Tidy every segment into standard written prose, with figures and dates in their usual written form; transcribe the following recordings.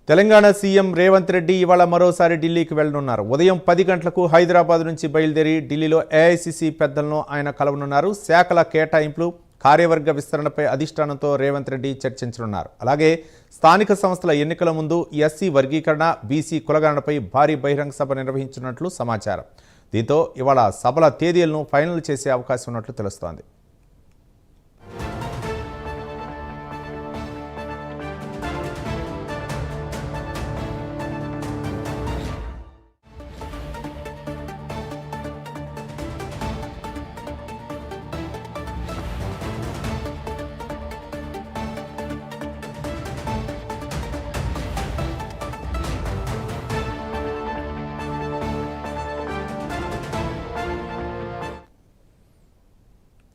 Telangana CM Revanth Reddy ఇవాళ మరోసారి ఢిల్లీకి వెళ్లనున్నారు. ఉదయం 10 గంటలకు హైదరాబాద్ నుంచి బయలుదేరి ఢిల్లీలో ఏఐసీసీ పెద్దలను ఆయన కలవనున్నారు. శాఖల కేటాయింపులు, కార్యవర్గ విస్తరణపై అధిష్టానంతో రేవంత్ రెడ్డి చర్చించనున్నారు. అలాగే స్థానిక సంస్థల ఎన్నికల ముందు ఎస్సీ వర్గీకరణ, బీసీ కులగణనపై భారీ బహిరంగ సభ నిర్వహించనున్నట్లు సమాచారం. దీంతో ఇవాళ సభల తేదీలను ఫైనల్ చేసే అవకాశం ఉన్నట్లు తెలుస్తోంది.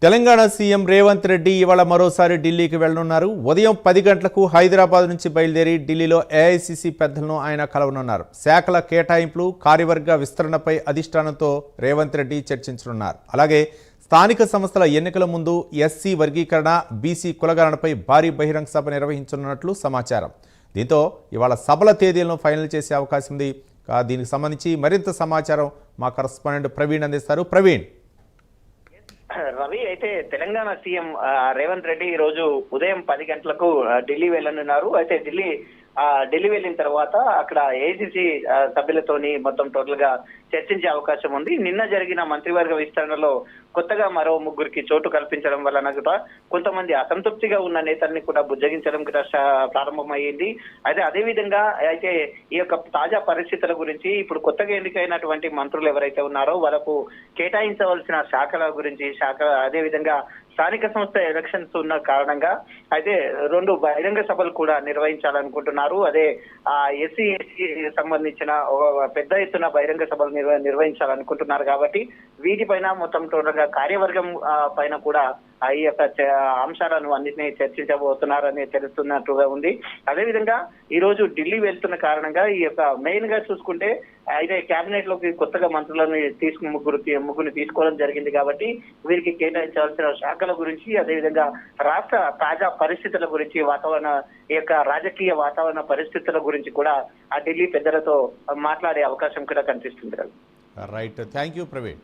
తెలంగాణ సీఎం రేవంత్ రెడ్డి ఇవాళ మరోసారి ఢిల్లీకి వెళ్లనున్నారు. ఉదయం 10 గంటలకు హైదరాబాద్ నుంచి బయలుదేరి ఢిల్లీలో ఏఐసీసీ పెద్దలను ఆయన కలవనున్నారు. శాఖల కేటాయింపులు, కార్యవర్గ విస్తరణపై అధిష్టానంతో రేవంత్ రెడ్డి చర్చించనున్నారు. అలాగే స్థానిక సంస్థల ఎన్నికల ముందు ఎస్సీ వర్గీకరణ, బీసీ కులగణనపై భారీ బహిరంగ సభ నిర్వహించనున్నట్లు సమాచారం. దీంతో ఇవాళ సభల తేదీలను ఫైనల్ చేసే అవకాశం ఉంది. దీనికి సంబంధించి మరింత సమాచారం మా కరెస్పాండెంట్ ప్రవీణ్ అందిస్తారు. ప్రవీణ్, రవి, అయితే తెలంగాణ సీఎం రేవంత్ రెడ్డి ఈ రోజు ఉదయం 10 గంటలకు ఢిల్లీ వెళ్ళనున్నారు. అయితే ఢిల్లీ వెళ్ళిన తర్వాత అక్కడ ఏఐసీసీ సభ్యులతోని మొత్తం టోటల్ గా చర్చించే అవకాశం ఉంది. నిన్న జరిగిన మంత్రివర్గ విస్తరణలో కొత్తగా మరో ముగ్గురికి చోటు కల్పించడం వలన కూడా కొంతమంది అసంతృప్తిగా ఉన్న నేతల్ని కూడా బుజ్జగించడం కూడా ప్రారంభమయ్యింది. అయితే అదే విధంగా అయితే ఈ యొక్క తాజా పరిస్థితుల గురించి ఇప్పుడు కొత్తగా ఎన్నికైనటువంటి మంత్రులు ఎవరైతే ఉన్నారో వాళ్ళకు కేటాయించవలసిన శాఖల గురించి అదే విధంగా స్థానిక సంస్థ ఎలక్షన్స్ ఉన్న కారణంగా అయితే 2 బహిరంగ సభలు కూడా నిర్వహించాలనుకుంటున్నారు. అదే ఎస్సీ సంబంధించిన పెద్ద ఎత్తున బహిరంగ సభలు నిర్వహించాలనుకుంటున్నారు. కాబట్టి వీటిపైన మొత్తం టోటల్గా కార్యవర్గం పైన కూడా ఈ యొక్క అంశాలను అన్నింటినీ చర్చించబోతున్నారని తెలుస్తున్నట్టుగా ఉంది. అదేవిధంగా ఈ రోజు ఢిల్లీ వెళ్తున్న కారణంగా ఈ యొక్క మెయిన్ గా చూసుకుంటే అయితే కేబినెట్ లోకి కొత్తగా మంత్రులను ముగ్గురిని తీసుకోవడం జరిగింది. కాబట్టి వీరికి కేటాయించాల్సిన శాఖల గురించి, అదేవిధంగా రాష్ట్ర తాజా పరిస్థితుల గురించి, ఈ యొక్క రాజకీయ వాతావరణ పరిస్థితుల గురించి కూడా ఆ ఢిల్లీ పెద్దలతో మాట్లాడే అవకాశం కూడా కనిపిస్తుంది. Right, thank you Praveen.